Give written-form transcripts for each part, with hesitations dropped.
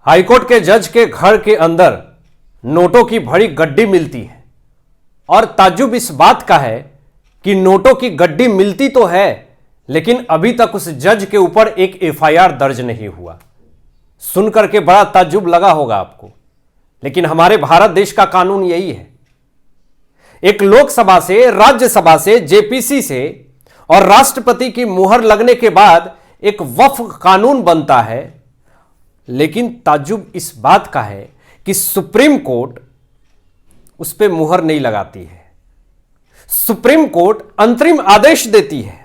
High court के जज के घर के अंदर नोटों की भरी गड्डी मिलती है और ताज्जुब इस बात का है कि नोटों की गड्डी मिलती तो है, लेकिन अभी तक उस जज के ऊपर एक एफआईआर दर्ज नहीं हुआ। सुनकर के बड़ा ताज्जुब लगा होगा आपको, लेकिन हमारे भारत देश का कानून यही है। एक लोकसभा से, राज्यसभा से, जेपीसी से और राष्ट्रपति की मुहर लगने के बाद एक वक्फ कानून बनता है, लेकिन ताज्जुब इस बात का है कि सुप्रीम कोर्ट उस पर मुहर नहीं लगाती है। सुप्रीम कोर्ट अंतरिम आदेश देती है।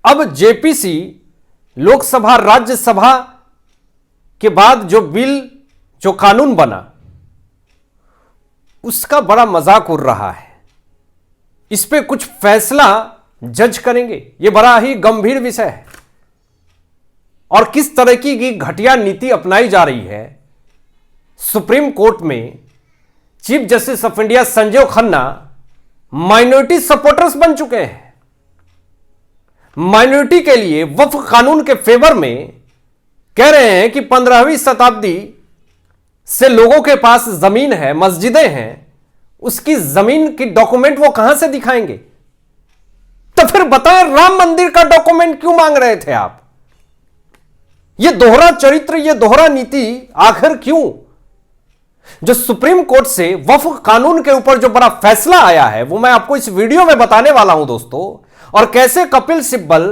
अब जेपीसी, लोकसभा, राज्यसभा के बाद जो कानून बना, उसका बड़ा मजाक उड़ रहा है। इस पे कुछ फैसला जज करेंगे। यह बड़ा ही गंभीर विषय है और किस तरह की घटिया नीति अपनाई जा रही है। सुप्रीम कोर्ट में chief justice of India Sanjay Khanna minority supporters बन चुके हैं। माइनॉरिटी के लिए वक्फ कानून के फेवर में कह रहे हैं कि 15वीं शताब्दी से लोगों के पास जमीन है, मस्जिदें हैं, उसकी जमीन की डॉक्यूमेंट वो कहां से दिखाएंगे? तो फिर बताएं, राम मंदिर का डॉक्यूमेंट क्यों मांग रहे थे आप? ये दोहरा चरित्र, ये दोहरा नीति आखिर क्यों? जो सुप्रीम कोर्ट से वक्फ कानून के ऊपर जो बड़ा फैसला आया है, वो मैं आपको इस वीडियो में बताने वाला हूं दोस्तों। और कैसे कपिल सिब्बल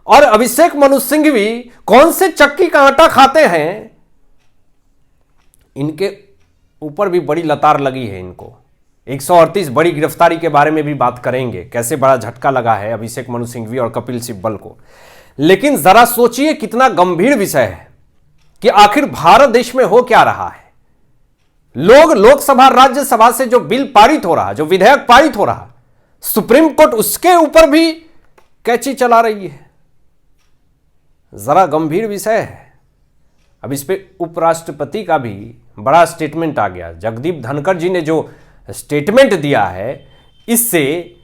और अभिषेक मनु सिंघवी कौन से चक्की का आटा खाते हैं, इनके ऊपर भी बड़ी लतार लगी है। इनको 138 बड़ी गिरफ्तारी के बारे में भी बात करेंगे, कैसे बड़ा झटका लगा है अभिषेक मनु सिंघवी और कपिल सिब्बल को। लेकिन जरा सोचिए कितना गंभीर विषय है कि आखिर भारत देश में हो क्या रहा है। लोग लोकसभा, राज्यसभा से जो बिल पारित हो रहा, जो विधेयक पारित हो रहा, सुप्रीम कोर्ट उसके ऊपर भी कैची चला रही है। जरा गंभीर विषय है। अब इस पे उपराष्ट्रपति का भी बड़ा स्टेटमेंट आ गया। जगदीप धनखड़ जी ने जो स्टेटमेंट दिया है, इससे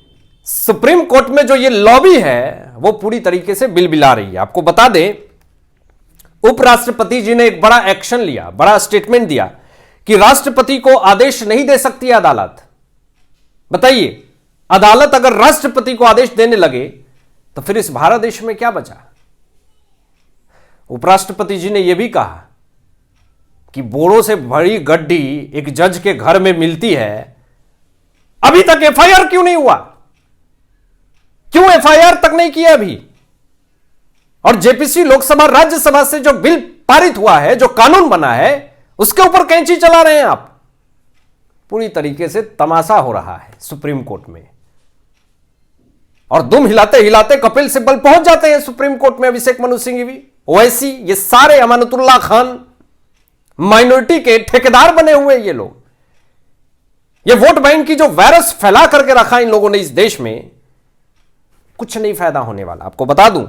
सुप्रीम कोर्ट में जो ये लॉबी है वो पूरी तरीके से बिलबिला रही है। आपको बता दें, उपराष्ट्रपति जी ने एक बड़ा एक्शन लिया, बड़ा स्टेटमेंट दिया कि राष्ट्रपति को आदेश नहीं दे सकती अदालत। बताइए, अदालत अगर राष्ट्रपति को आदेश देने लगे तो फिर इस भारत देश में क्या बचा? उपराष्ट्रपति जी ने यह भी कहा कि बोरों से भरी गड्डी एक जज के घर में मिलती है, अभी तक एफआईआर क्यों नहीं हुआ? क्यों एफआईआर तक नहीं किया अभी? और जेपीसी, लोकसभा, राज्यसभा से जो बिल पारित हुआ है, जो कानून बना है, उसके ऊपर कैंची चला रहे हैं आप। पूरी तरीके से तमाशा हो रहा है सुप्रीम कोर्ट में। और दुम हिलाते हिलाते कपिल सिब्बल पहुंच जाते हैं सुप्रीम कोर्ट में, अभिषेक मनु सिंघवी, ओवैसी, ये सारे अमानतुल्लाह खान, माइनॉरिटी के ठेकेदार बने हुए ये लोग। ये वोट बैंक की जो वायरस फैला करके रखा इन लोगों ने इस देश में, कुछ नहीं फायदा होने वाला। आपको बता दूं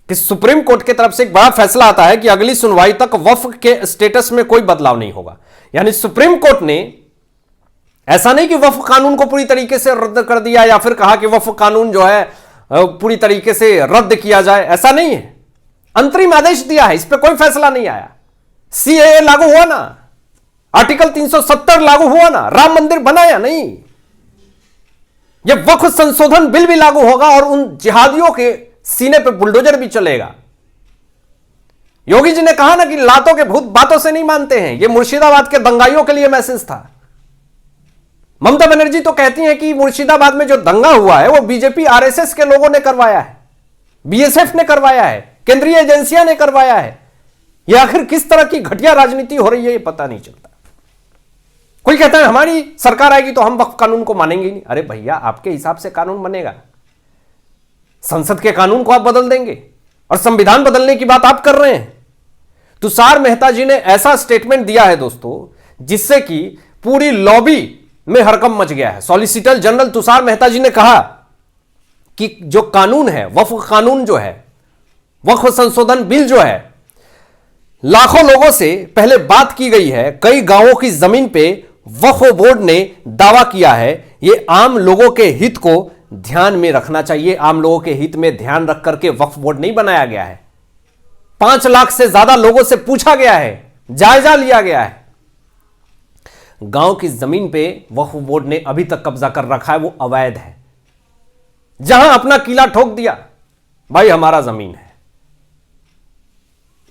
कि सुप्रीम कोर्ट की तरफ से एक बड़ा फैसला आता है कि अगली सुनवाई तक वक्फ के स्टेटस में कोई बदलाव नहीं होगा। यानी सुप्रीम कोर्ट ने ऐसा नहीं कि वक्फ कानून को पूरी तरीके से रद्द कर दिया या फिर कहा कि वक्फ कानून जो है पूरी तरीके से रद्द किया जाए, ऐसा नहीं है। अंतरिम आदेश दिया है, इस पर कोई फैसला नहीं आया। सीएए लागू हुआ ना, आर्टिकल 370 लागू हुआ ना, राम मंदिर बनाया नहीं। यह वक्फ संशोधन बिल भी लागू होगा और उन जिहादियों के सीने पे बुलडोजर भी चलेगा। योगी जी ने कहा ना कि लातों के भूत बातों से नहीं मानते हैं। यह मुर्शिदाबाद के दंगाइयों के लिए मैसेज था। ममता बनर्जी तो कहती हैं कि मुर्शिदाबाद में जो दंगा हुआ है वो बीजेपी, आरएसएस के लोगों ने करवाया है, बीएसएफ ने करवाया है, केंद्रीय एजेंसियां ने करवाया है। यह आखिर किस तरह की घटिया राजनीति हो रही है, यह पता नहीं चलता। कोई कहता है हमारी सरकार आएगी तो हम वक्फ कानून को मानेंगे नहीं। अरे भैया, आपके हिसाब से कानून बनेगा? संसद के कानून को आप बदल देंगे और संविधान बदलने की बात आप कर रहे हैं। तुषार मेहता जी ने ऐसा स्टेटमेंट दिया है दोस्तों, जिससे कि पूरी लॉबी में हड़कंप मच गया है। सॉलिसिटर जनरल तुषार मेहता जी ने कहा कि जो कानून है, वक्फ कानून जो है, वक्फ संशोधन बिल जो है, लाखों लोगों से पहले बात की गई है। कई गांवों की जमीन पे वक्फ बोर्ड ने दावा किया है। यह आम लोगों के हित को ध्यान में रखना चाहिए। आम लोगों के हित में ध्यान रख करके वक्फ बोर्ड नहीं बनाया गया है। 5 लाख से ज्यादा लोगों से पूछा गया है, जायजा लिया गया है। गांव की जमीन पे वक्फ बोर्ड ने अभी तक कब्जा कर रखा है, वो अवैध है। जहां अपना किला ठोक दिया, भाई हमारा जमीन है।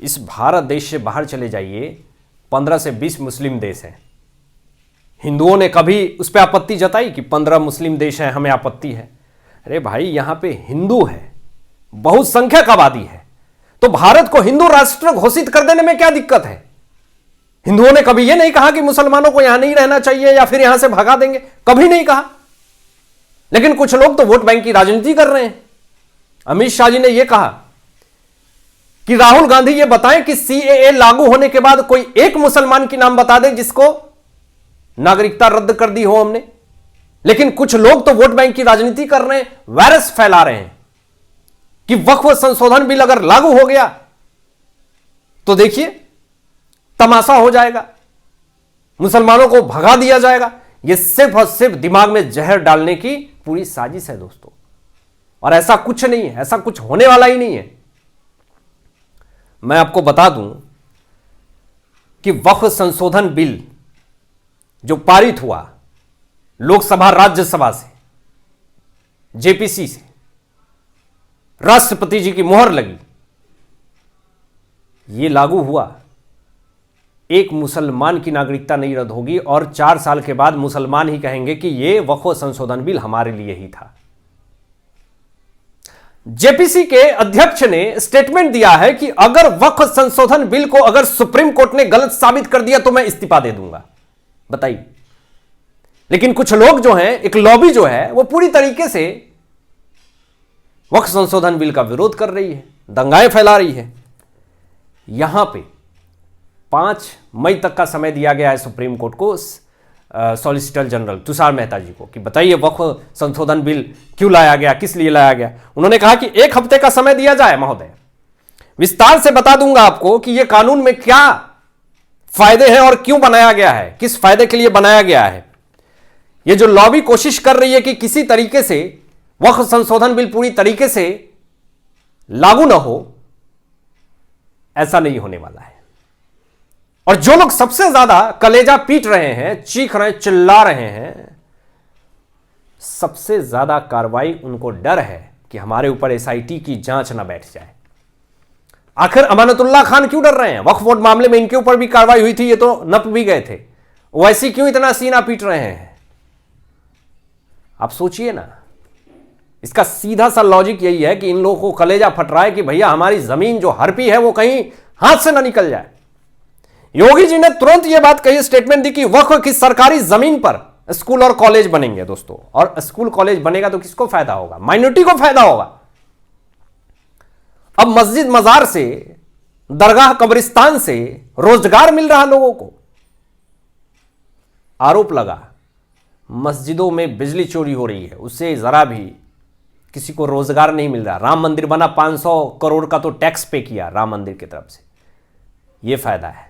इस भारत देश से बाहर चले जाइए, 15 से 20 मुस्लिम देश हैं। हिंदुओं ने कभी उस पर आपत्ति जताई कि 15 मुस्लिम देश हैं, हमें आपत्ति है? अरे भाई, यहां पे हिंदू है, बहुसंख्यक आबादी है, तो भारत को हिंदू राष्ट्र घोषित कर देने में क्या दिक्कत है? हिंदुओं ने कभी यह नहीं कहा कि मुसलमानों को यहां नहीं रहना चाहिए या फिर यहां से भगा देंगे, कभी नहीं कहा। लेकिन कुछ लोग तो वोट बैंक की राजनीति कर रहे हैं। अमित शाह जी ने यह कहा कि राहुल गांधी ये बताएं कि सीएए लागू होने के बाद कोई एक मुसलमान की नाम बता दे जिसको नागरिकता रद्द कर दी हो हमने। लेकिन कुछ लोग तो वोट बैंक की राजनीति कर रहे हैं, वायरस फैला रहे हैं कि वक्फ संशोधन बिल अगर लागू हो गया तो देखिए तमाशा हो जाएगा, मुसलमानों को भगा दिया जाएगा। यह सिर्फ और सिर्फ दिमाग में जहर डालने की पूरी साजिश है दोस्तों, और ऐसा कुछ नहीं है, ऐसा कुछ होने वाला ही नहीं है। मैं आपको बता दूं कि वक्फ संशोधन बिल जो पारित हुआ लोकसभा राज्यसभा से, जेपीसी से, राष्ट्रपति जी की मोहर लगी, यह लागू हुआ, एक मुसलमान की नागरिकता नहीं रद्द होगी और 4 साल के बाद मुसलमान ही कहेंगे कि यह वक्फ संशोधन बिल हमारे लिए ही था। जेपीसी के अध्यक्ष ने स्टेटमेंट दिया है कि अगर वक्फ संशोधन बिल को अगर सुप्रीम कोर्ट ने गलत साबित कर दिया तो मैं इस्तीफा दे दूंगा। बताइए। लेकिन कुछ लोग जो हैं, एक लॉबी जो है, वो पूरी तरीके से वक्फ संशोधन बिल का विरोध कर रही है, दंगाएं फैला रही है। यहां पे 5 मई तक का समय दिया गया है सुप्रीम कोर्ट को, सॉलिसिटर जनरल तुषार मेहता जी को, कि बताइए वक्फ संशोधन बिल क्यों लाया गया, किस लिए लाया गया। उन्होंने कहा कि 1 हफ्ते का समय दिया जाए महोदय, विस्तार से बता दूंगा आपको कि यह कानून में क्या फायदे हैं और क्यों बनाया गया है, किस फायदे के लिए बनाया गया है। यह जो लॉबी कोशिश कर रही है कि किसी तरीके से वक्फ संशोधन बिल पूरी तरीके से लागू ना हो, ऐसा नहीं होने वाला है। और जो लोग सबसे ज्यादा कलेजा पीट रहे हैं, चीख रहे हैं, चिल्ला रहे हैं, सबसे ज्यादा कार्रवाई उनको डर है कि हमारे ऊपर एसआईटी की जांच ना बैठ जाए। आखिर अमानतुल्लाह खान क्यों डर रहे हैं? वक्फ बोर्ड मामले में इनके ऊपर भी कार्रवाई हुई थी, ये तो नप भी गए थे, वैसे क्यों इतना सीना पीट रहे हैं? आप सोचिए ना। इसका सीधा सा लॉजिक यही है कि इन लोगों को कलेजा फट रहा है कि भैया हमारी जमीन जो हड़पी है वो कहीं हाथ से ना निकल जाए। योगी जी ने तुरंत यह बात कही, स्टेटमेंट दी कि वक्फ की सरकारी जमीन पर स्कूल और कॉलेज बनेंगे दोस्तों, और स्कूल कॉलेज बनेगा तो किसको फायदा होगा? माइनॉरिटी को फायदा होगा। अब मस्जिद मजार से, दरगाह कब्रिस्तान से रोजगार मिल रहा लोगों को। आरोप लगा मस्जिदों में बिजली चोरी हो रही है, उससे जरा भी किसी को रोजगार नहीं मिल रहा। राम मंदिर बना, 500 करोड़ का तो टैक्स पे किया राम मंदिर की तरफ से, यह फायदा है।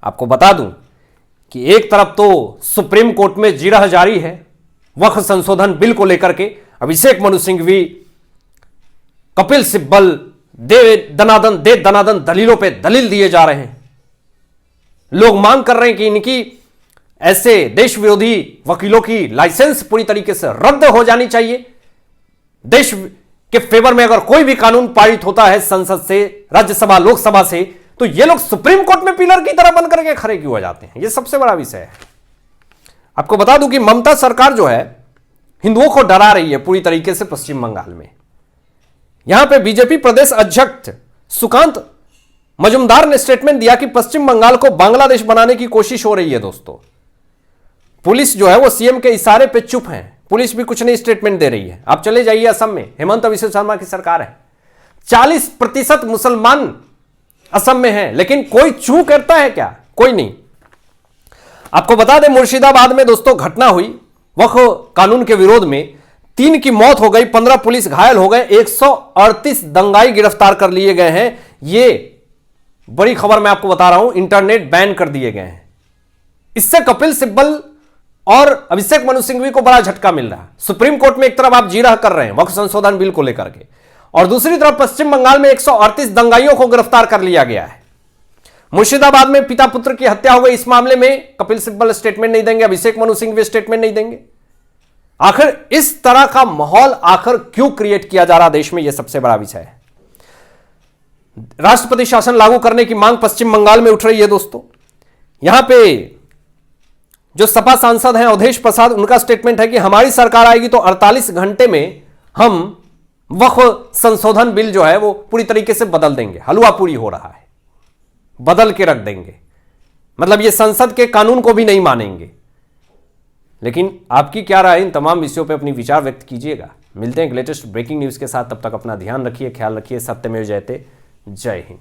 आपको बता दूं कि एक तरफ तो सुप्रीम कोर्ट में जिरह जारी है वक्फ संशोधन बिल को लेकर के, अभिषेक मनु सिंघवी, कपिल सिब्बल दे दनादन दलीलों पे दलील दिए जा रहे हैं। लोग मांग कर रहे हैं कि इनकी ऐसे देश विरोधी वकीलों की लाइसेंस पूरी तरीके से रद्द हो जानी चाहिए। देश के फेवर में अगर कोई भी कानून पारित होता है संसद से, राज्यसभा, लोकसभा से, तो ये लोग सुप्रीम कोर्ट में पिलर की तरह बन करके खड़े क्यों हो जाते हैं? ये सबसे बड़ा विषय है। आपको बता दूं कि ममता सरकार जो है हिंदुओं को डरा रही है पूरी तरीके से पश्चिम बंगाल में। यहां पे बीजेपी प्रदेश अध्यक्ष सुकांत मजुमदार ने स्टेटमेंट दिया कि पश्चिम बंगाल को बांग्लादेश बनाने की कोशिश हो रही है दोस्तों। पुलिस जो है वो सीएम के इशारे पे चुप है, पुलिस भी कुछ नहीं स्टेटमेंट दे रही है। आप चले जाइए असम में, हेमंत बिश्व शर्मा की सरकार है, 40% मुसलमान असम में है, लेकिन कोई चू करता है क्या? कोई नहीं। आपको बता दें मुर्शिदाबाद में दोस्तों घटना हुई वक्फ कानून के विरोध में, 3 की मौत हो गई, 15 पुलिस घायल हो गए, 138 दंगाई गिरफ्तार कर लिए गए हैं। ये बड़ी खबर मैं आपको बता रहा हूं, इंटरनेट बैन कर दिए गए हैं। इससे कपिल सिब्बल और अभिषेक मनु सिंघवी को बड़ा झटका मिल रहा है। सुप्रीम कोर्ट में एक तरफ आप जिरह कर रहे हैं वक्फ संशोधन बिल को लेकर के, और दूसरी तरफ पश्चिम बंगाल में 138 दंगाइयों को गिरफ्तार कर लिया गया है। मुर्शिदाबाद में पिता पुत्र की हत्या हो गई। इस मामले में कपिल सिब्बल स्टेटमेंट नहीं देंगे, अभिषेक मनु सिंह भी स्टेटमेंट नहीं देंगे। आखिर इस तरह का माहौल आखिर क्यों क्रिएट किया जा रहा देश में, यह सबसे बड़ा विषय है। राष्ट्रपति शासन लागू करने की मांग पश्चिम बंगाल में उठ रही है दोस्तों। यहां पे जो सपा सांसद हैं अवधेश प्रसाद, उनका स्टेटमेंट है कि हमारी सरकार आएगी तो 48 घंटे में हम वक्फ संशोधन बिल जो है वो पूरी तरीके से बदल देंगे। हलवा पूरी हो रहा है, बदल के रख देंगे, मतलब ये संसद के कानून को भी नहीं मानेंगे। लेकिन आपकी क्या राय, इन तमाम विषयों पे अपनी विचार व्यक्त कीजिएगा। मिलते हैं एक लेटेस्ट ब्रेकिंग न्यूज के साथ, तब तक अपना ध्यान रखिए, ख्याल रखिए। सत्यमेव जयते। जय हिंद।